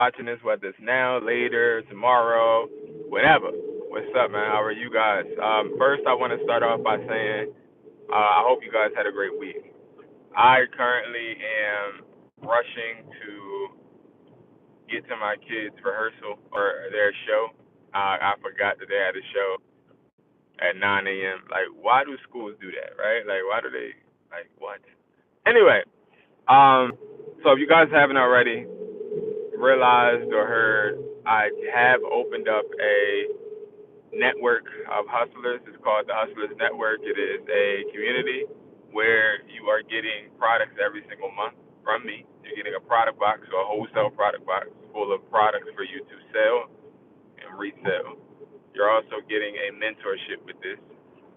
watching this, whether it's now, later, tomorrow, whenever. What's up, man? How are you guys? First, I want to start off by saying I hope you guys had a great week. I currently am rushing to get to my kids' rehearsal or their show. I forgot that they had a show at 9 a.m. Like, why do schools do that, right? Like, why do they, like, what? Anyway, so if you guys haven't already realized or heard, I have opened up a network of hustlers. It's called the Hustlers Network. It is a community where you are getting products every single month from me. You're getting a product box or a wholesale product box full of products for you to sell and resell. You're also getting a mentorship with this,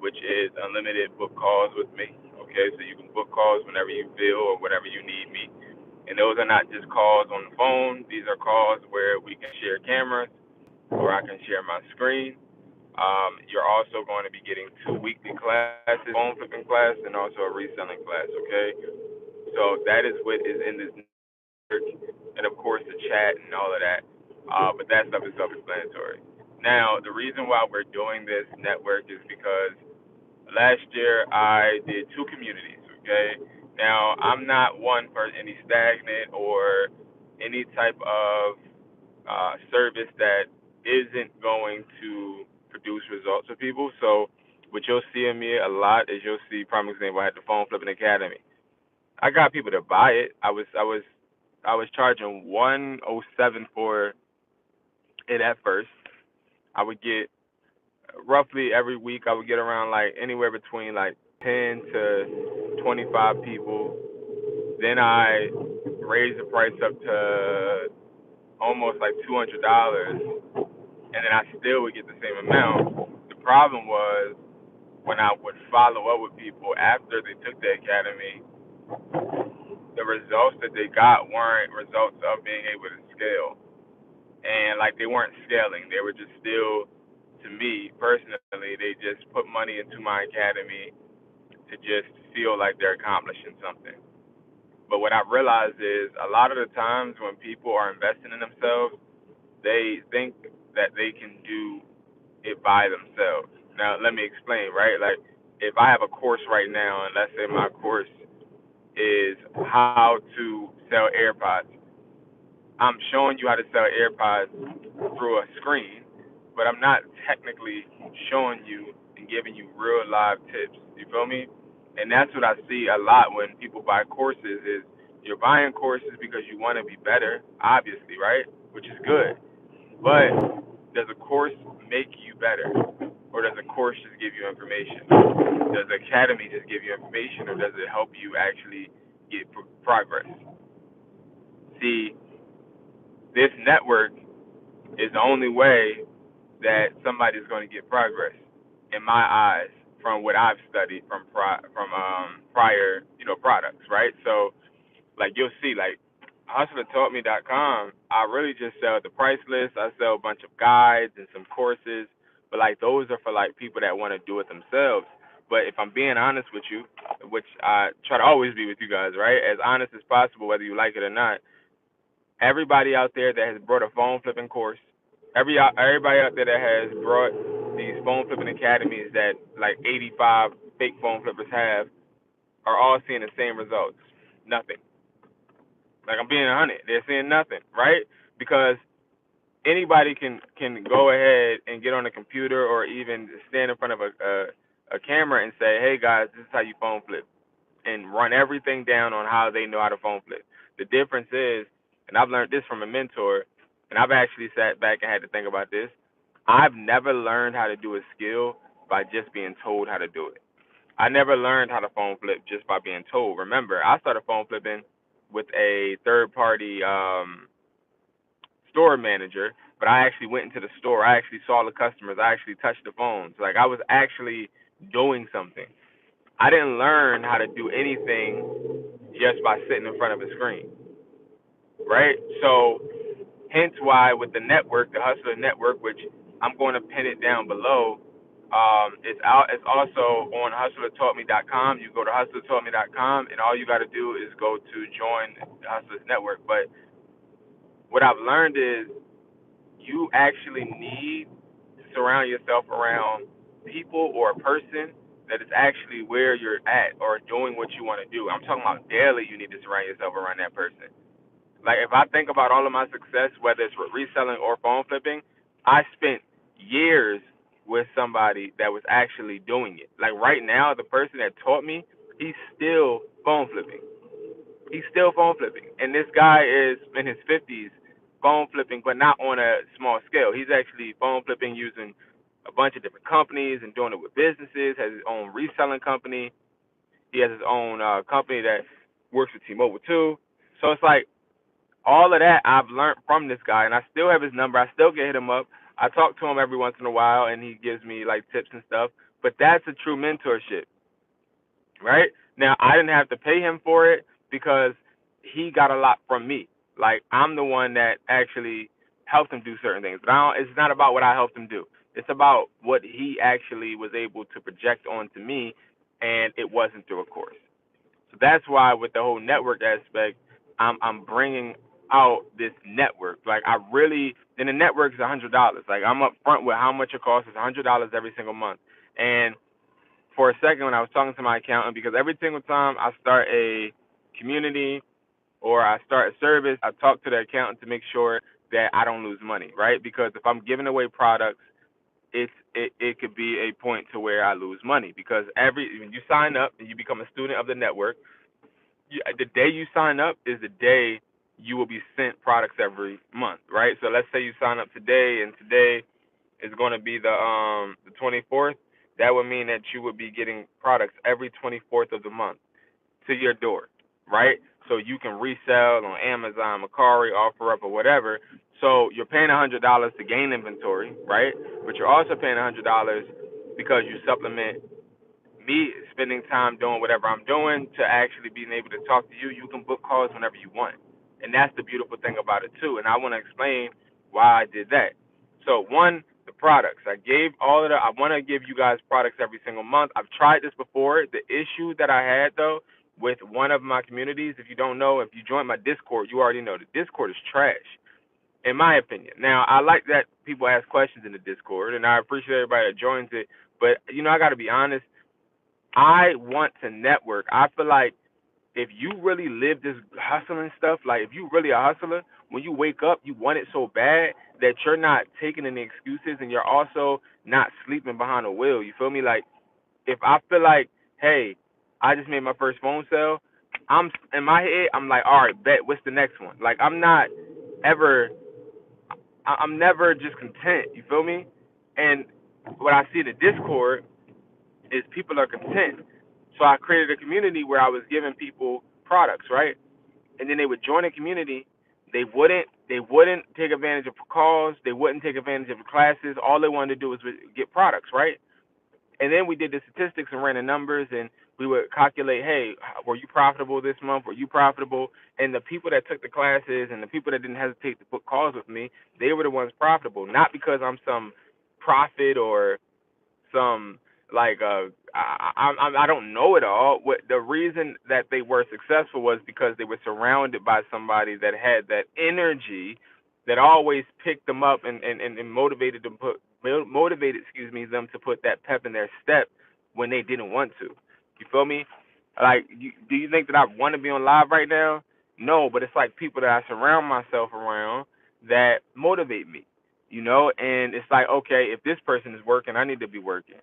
which is unlimited book calls with me. Okay, so you can book calls whenever you feel or whenever you need me. And those are not just calls on the phone. These are calls where we can share cameras or I can share my screen. You're also going to be getting 2 weekly classes, phone flipping class, and also a reselling class. Okay, so that is what is in this network, and of course the chat and all of that. But that stuff is self-explanatory. Now, the reason why we're doing this network is because last year I did two communities. Okay, now I'm not one for any stagnant or any type of service that isn't going to produce results for people. So what you'll see in me a lot is you'll see, prime example, I had the Phone Flipping Academy. I got people to buy it. I was charging 107 for it at first. I would get roughly every week I would get around like anywhere between like 10 to 25 people. Then I raised the price up to almost like $200, and then I still would get the same amount. The problem was when I would follow up with people after they took the academy, the results that they got weren't results of being able to scale. And like they weren't scaling. They were just still, to me personally, they just put money into my academy to just feel like they're accomplishing something. But what I've realized is a lot of the times when people are investing in themselves, they think that they can do it by themselves. Now, let me explain, right? Like, if I have a course right now, and let's say my course is how to sell AirPods, I'm showing you how to sell AirPods through a screen, but I'm not technically showing you and giving you real live tips. You feel me? And that's what I see a lot when people buy courses is you're buying courses because you want to be better, obviously, right? Which is good. But does a course make you better? Or does a course just give you information? Does the academy just give you information, or does it help you actually get progress? See, this network is the only way that somebody's going to get progress, in my eyes, from what I've studied from prior products, right? So like you'll see, like hustlertaughtme.com, I really just sell the price list. I sell a bunch of guides and some courses, but like those are for like people that want to do it themselves. But if I'm being honest with you, which I try to always be with you guys, right? As honest as possible, whether you like it or not. Everybody out there that has brought a phone flipping course, everybody out there that has brought these phone flipping academies that like 85 fake phone flippers have, are all seeing the same results. Nothing. Like I'm being 100, they're seeing nothing, right? Because anybody can go ahead and get on a computer or even stand in front of a camera and say, hey guys, this is how you phone flip, and run everything down on how they know how to phone flip. The difference is, and I've learned this from a mentor, and I've actually sat back and had to think about this. I've never learned how to do a skill by just being told how to do it. I never learned how to phone flip just by being told. Remember, I started phone flipping with a third party store manager, but I actually went into the store. I actually saw the customers. I actually touched the phones. Like I was actually doing something. I didn't learn how to do anything just by sitting in front of a screen, right? So, hence why with the network, the Hustler Network, which I'm going to pin it down below, it's out. It's also on hustlertaughtme.com. You go to hustlertaughtme.com, and all you got to do is go to join the Hustlers Network. But what I've learned is you actually need to surround yourself around people or a person that is actually where you're at or doing what you want to do. I'm talking about daily. You need to surround yourself around that person. Like if I think about all of my success, whether it's with reselling or phone flipping, I spent years with somebody that was actually doing it. Like right now, the person that taught me, he's still phone flipping. He's still phone flipping, and this guy is in his 50s, phone flipping, but not on a small scale. He's actually phone flipping using a bunch of different companies and doing it with businesses. Has his own reselling company. He has his own company that works with T-Mobile too. So it's like all of that I've learned from this guy, and I still have his number. I still get hit him up. I talk to him every once in a while, and he gives me like tips and stuff. But that's a true mentorship, right? Now I didn't have to pay him for it because he got a lot from me. Like I'm the one that actually helped him do certain things. But it's not about what I helped him do. It's about what he actually was able to project onto me, and it wasn't through a course. So that's why with the whole network aspect, I'm bringing out this network. Like I really, and the network is $100. Like I'm up front with how much it costs. It's $100 every single month. And for a second, when I was talking to my accountant, because every single time I start a community or I start a service, I talk to the accountant to make sure that I don't lose money, right? Because if I'm giving away products, it could be a point to where I lose money because when you sign up and you become a student of the network, the day you sign up is the day you will be sent products every month, right? So let's say you sign up today, and today is going to be the 24th. That would mean that you would be getting products every 24th of the month to your door, right? So you can resell on Amazon, Mercari, OfferUp, or whatever. So you're paying $100 to gain inventory, right? But you're also paying $100 because you supplement me spending time doing whatever I'm doing to actually being able to talk to you. You can book calls whenever you want. And that's the beautiful thing about it too. And I want to explain why I did that. So one, the products. I want to give you guys products every single month. I've tried this before. The issue that I had though with one of my communities, if you don't know, if you join my Discord, you already know the Discord is trash, in my opinion. Now, I like that people ask questions in the Discord, and I appreciate everybody that joins it. But, I got to be honest, I want to network. I feel like if you really live this hustling stuff, like if you really a hustler, when you wake up, you want it so bad that you're not taking any excuses and you're also not sleeping behind a wheel. You feel me? Like if I feel like, hey, I just made my first phone sale, I'm in my head, I'm like, all right, bet, what's the next one? Like I'm not ever, I'm never just content. You feel me? And what I see in the Discord is people are content. So I created a community where I was giving people products, right? And then they would join a community. They wouldn't take advantage of calls. They wouldn't take advantage of the classes. All they wanted to do was get products, right? And then we did the statistics and ran the numbers, and we would calculate, hey, were you profitable this month? Were you profitable? And the people that took the classes and the people that didn't hesitate to put calls with me, they were the ones profitable. Not because I'm some prophet or some like I don't know it all. What the reason that they were successful was because they were surrounded by somebody that had that energy that always picked them up and motivated them to put that pep in their step when they didn't want to. You feel me? Like do you think that I want to be on live right now? No, but it's like people that I surround myself around that motivate me, and it's like, okay, if this person is working, I need to be working.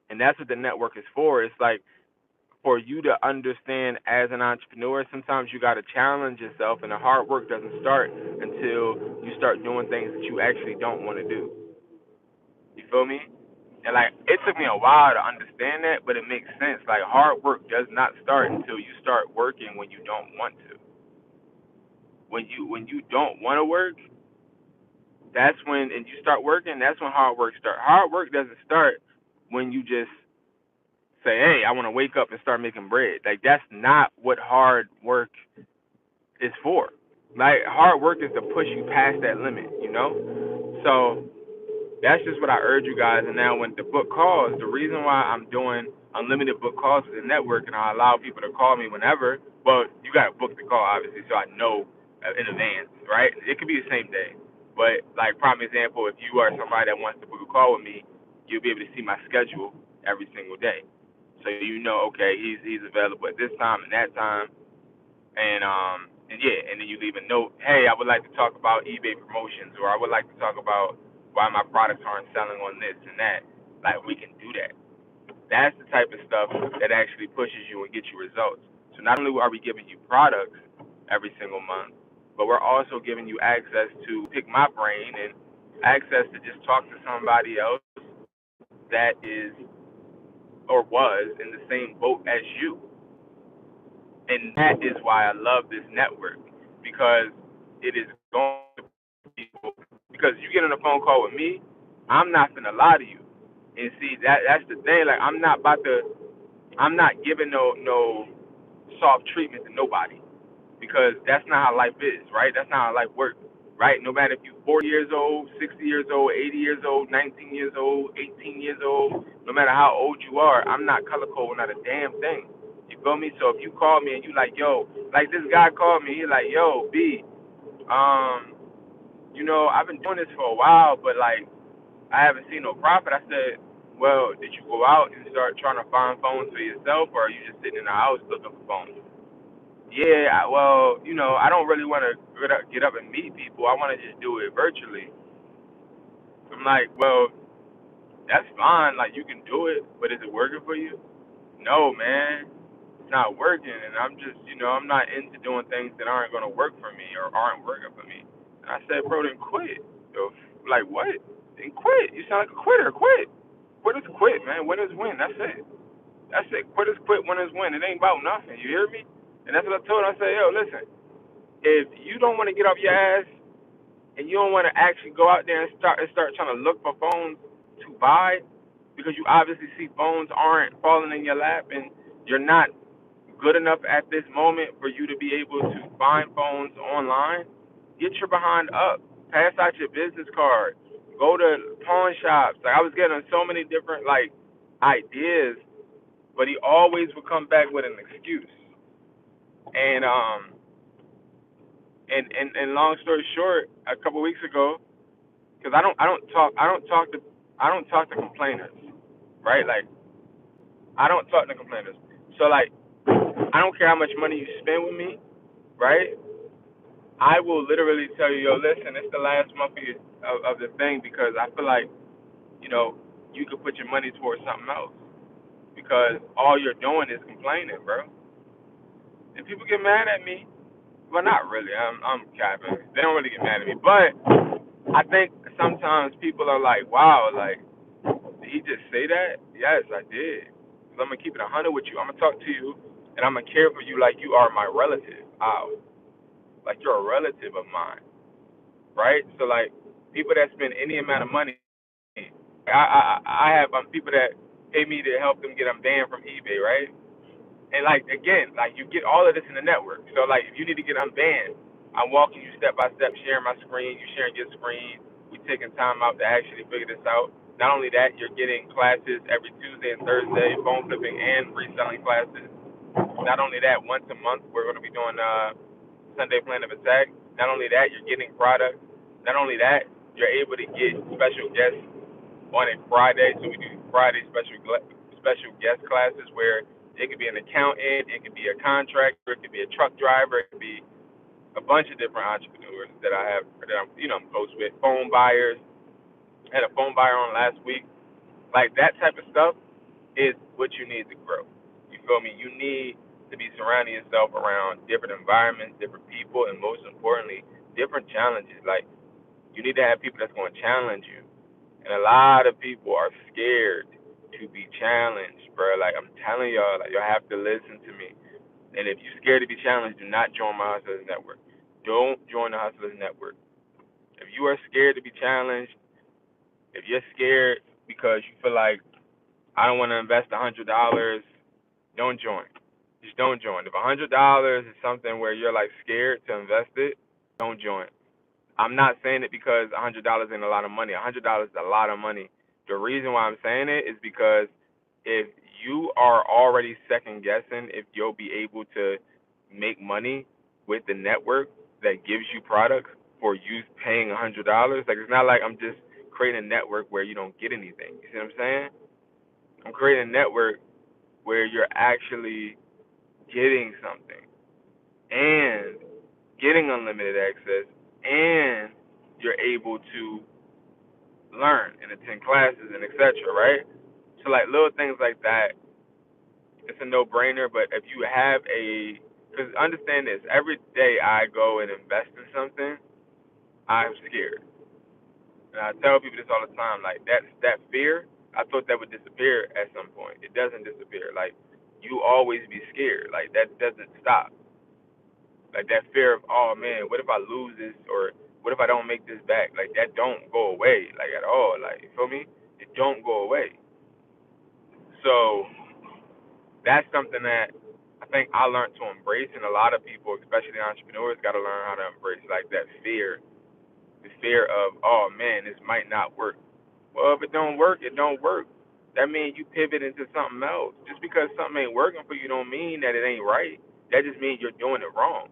And that's what the network is for. It's like for you to understand as an entrepreneur, sometimes you got to challenge yourself, and the hard work doesn't start until you start doing things that you actually don't want to do. You feel me? And like it took me a while to understand that, but it makes sense. Like hard work does not start until you start working when you don't want to. When you don't want to work, that's when, and you start working, that's when hard work starts. Hard work doesn't start when you just say, hey, I want to wake up and start making bread. Like that's not what hard work is for. Like hard work is to push you past that limit. So that's just what I urge you guys. And now when the book calls, the reason why I'm doing unlimited book calls with the network and I allow people to call me whenever, well, you got to book the call obviously, so I know in advance, right? It could be the same day. But like prime example, if you are somebody that wants to book a call with me, you'll be able to see my schedule every single day. So you know, okay, he's available at this time and that time, and yeah, and then you leave a note, hey, I would like to talk about eBay promotions, or I would like to talk about why my products aren't selling on this and that. Like we can do that. That's the type of stuff that actually pushes you and gets you results. So not only are we giving you products every single month, but we're also giving you access to pick my brain and access to just talk to somebody else that is or was in the same boat as you. And that is why I love this network, because it is going to people. Because you get on a phone call with me, I'm not gonna lie to you. And see that's the thing. Like I'm not giving no soft treatment to nobody, because that's not how life is, right? That's not how life works, right? No matter if you're 40 years old, 60 years old, 80 years old, 19 years old, 18 years old, no matter how old you are, I'm not color coding not a damn thing. You feel me? So if you call me and you like, yo, like this guy called me, he like, yo, B, um, I've been doing this for a while, but like I haven't seen no profit. I said, well, did you go out and start trying to find phones for yourself, or are you just sitting in the house looking for phones? Yeah, well, I don't really want to get up and meet people. I want to just do it virtually. I'm like, well, that's fine. Like, you can do it, but is it working for you? No, man, it's not working. And I'm just, I'm not into doing things that aren't going to work for me or aren't working for me. And I said, bro, then quit. So, like, what? Then quit. You sound like a quitter. Quit. Quit is quit, man. Win is win. That's it. That's it. Quit is quit. Win is win. It ain't about nothing. You hear me? And that's what I told him. I said, yo, listen. If you don't want to get off your ass and you don't want to actually go out there and start trying to look for phones to buy, because you obviously see phones aren't falling in your lap and you're not good enough at this moment for you to be able to find phones online, get your behind up, pass out your business card, go to pawn shops. Like I was getting so many different like ideas, but he always would come back with an excuse. And and long story short, a couple weeks ago, because I don't talk to complainers, right? Like I don't talk to complainers. So like I don't care how much money you spend with me, right? I will literally tell you, yo, listen, it's the last month of the thing, because I feel like you could put your money towards something else, because all you're doing is complaining, bro. And people get mad at me. Well, not really. I'm capping. They don't really get mad at me, but I think sometimes people are like, wow, like, did he just say that? Yes, I did. Because I'm going to keep it 100 with you. I'm going to talk to you, and I'm going to care for you like you are my relative. Ow. Like you're a relative of mine, right? So, like, people that spend any amount of money, I have people that pay me to help them get them banned from eBay, right? And like again, like you get all of this in the network. So like if you need to get unbanned, I'm walking you step by step, sharing my screen, you sharing your screen. We taking time out to actually figure this out. Not only that, you're getting classes every Tuesday and Thursday, phone flipping and reselling classes. Not only that, once a month we're going to be doing Sunday plan of attack. Not only that, you're getting products. Not only that, you're able to get special guests on a Friday. So we do Friday special guest classes where it could be an accountant, it could be a contractor, it could be a truck driver, it could be a bunch of different entrepreneurs that I'm close with. Phone buyers. I had a phone buyer on last week. Like that type of stuff is what you need to grow. You feel me? You need to be surrounding yourself around different environments, different people, and most importantly, different challenges. Like you need to have people that's going to challenge you. And a lot of people are scared to be challenged, bro. Like I'm telling y'all, like y'all have to listen to me. And if you're scared to be challenged, do not join my Hustlers Network. Don't join the Hustlers Network. If you are scared to be challenged, if you're scared because you feel like I don't want to invest $100, don't join. Just don't join. If $100 is something where you're like scared to invest it, don't join. I'm not saying it because $100 ain't a lot of money. $100 is a lot of money. The reason why I'm saying it is because if you are already second guessing if you'll be able to make money with the network, that gives you products for you paying $100. Like, it's not like I'm just creating a network where you don't get anything. You see what I'm saying? I'm creating a network where you're actually getting something and getting unlimited access, and you're able to learn and attend classes and etc. Right? So like little things like that, it's a no-brainer. But if you have because understand this, every day I go and invest in something, I'm scared. And I tell people this all the time, like that fear, I thought that would disappear at some point. It doesn't disappear. Like, you always be scared. Like, that doesn't stop. Like, that fear of, oh man, what if I lose this, or what if I don't make this back? Like, that don't go away, like, at all. Like, you feel me? It don't go away. So that's something that I think I learned to embrace, and a lot of people, especially entrepreneurs, got to learn how to embrace, like, that fear, the fear of, oh man, this might not work. Well, if it don't work, it don't work. That means you pivot into something else. Just because something ain't working for you don't mean that it ain't right. That just means you're doing it wrong.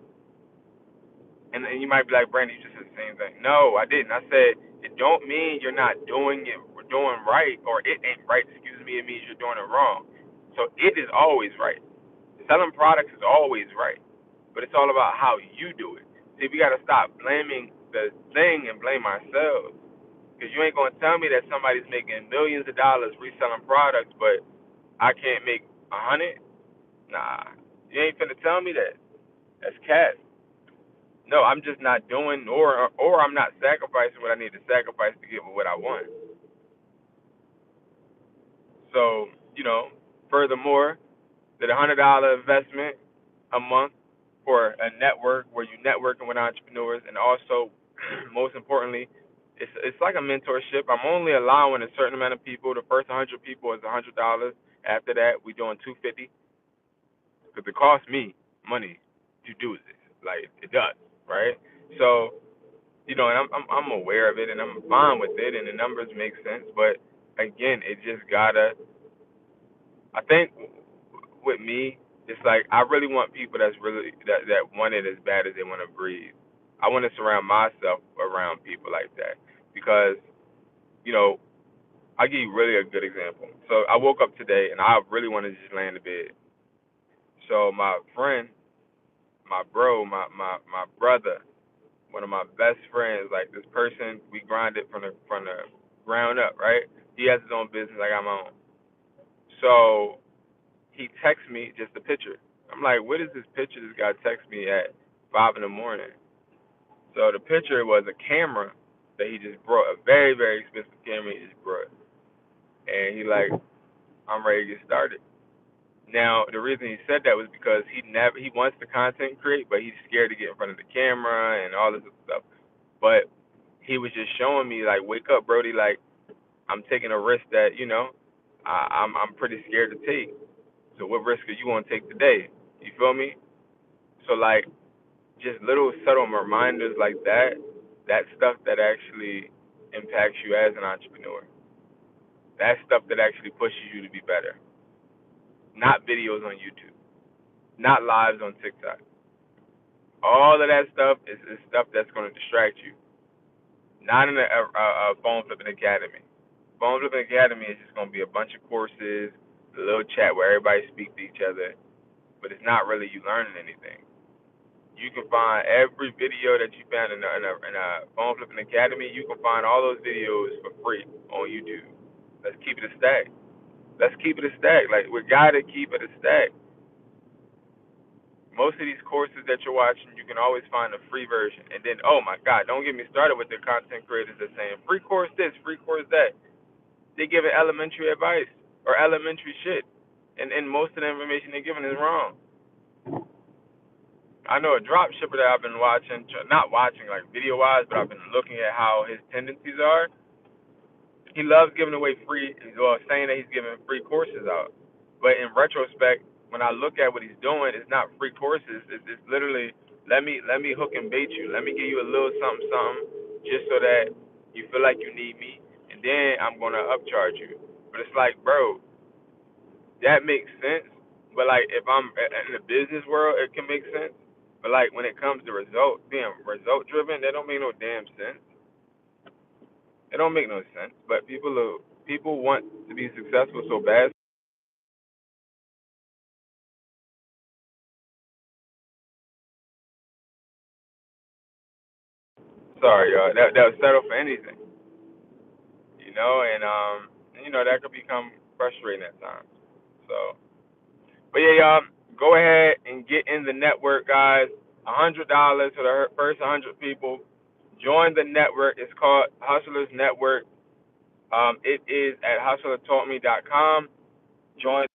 And you might be like, Brandon, you just said the same thing. No, I didn't. I said it don't mean you're not doing it, doing right, or it ain't right. Excuse me. It means you're doing it wrong. So it is always right. Selling products is always right, but it's all about how you do it. See, we got to stop blaming the thing and blame ourselves. Because you ain't gonna tell me that somebody's making millions of dollars reselling products, but I can't make 100. Nah, you ain't finna tell me that. That's cat. No, I'm just not doing, or I'm not sacrificing what I need to sacrifice to get what I want. So, furthermore, that $100 investment a month for a network where you networking with entrepreneurs, and also, most importantly, it's like a mentorship. I'm only allowing a certain amount of people. The first 100 people is $100. After that, we doing 250 because it costs me money to do this. Like, it does, right? So, and I'm aware of it, and I'm fine with it, and the numbers make sense. But again, it just gotta. I think with me, it's like I really want people that want it as bad as they want to breathe. I want to surround myself around people like that because you know I'll give you really a good example. So I woke up today and I really wanted to just lay in the bed. So my friend, my bro, my brother, one of my best friends, like this person, we grinded from the ground up, right? He has his own business, I got my own. So he texts me just a picture. I'm like, what is this picture this guy texts me at 5 in the morning? So the picture was a camera that he just brought, a very, very expensive camera he just brought. And he like, I'm ready to get started. Now the reason he said that was because he wants to content create, but he's scared to get in front of the camera and all this other stuff. But he was just showing me like, wake up, Brody. Like, I'm taking a risk that I'm pretty scared to take. So what risk are you gonna take today? You feel me? So like, just little subtle reminders like that. That stuff that actually impacts you as an entrepreneur. That stuff that actually pushes you to be better. Not videos on YouTube. Not lives on TikTok. All of that stuff is stuff that's going to distract you. Not in a phone flipping academy. Phone flipping academy is just going to be a bunch of courses, a little chat where everybody speaks to each other, but it's not really you learning anything. You can find every video that you found in a phone flipping academy. You can find all those videos for free on YouTube. Let's keep it a stack. Let's keep it a stack. Like, we gotta keep it a stack. Most of these courses that you're watching, you can always find a free version. And then, oh my God, don't get me started with the content creators that saying free course this, free course that. They giving elementary advice or elementary shit, and most of the information they're giving is wrong. I know a drop shipper that I've been watching, not watching like video wise, but I've been looking at how his tendencies are. He loves giving away free, well, saying that he's giving free courses out. But in retrospect, when I look at what he's doing, it's not free courses. It's literally let me hook and bait you. Let me give you a little something, something, just so that you feel like you need me, and then I'm gonna upcharge you. But it's like, bro, that makes sense. But like, if I'm in the business world, it can make sense. But like when it comes to being result driven, that don't make no damn sense. It don't make no sense. But people want to be successful so bad. Sorry, y'all. They'll settle for anything, and that could become frustrating at times. So, but yeah, y'all, go ahead and get in the network, guys. $100 for the first 100 people. Join the network. It's called Hustlers Network. It is at hustlertaughtme.com. Join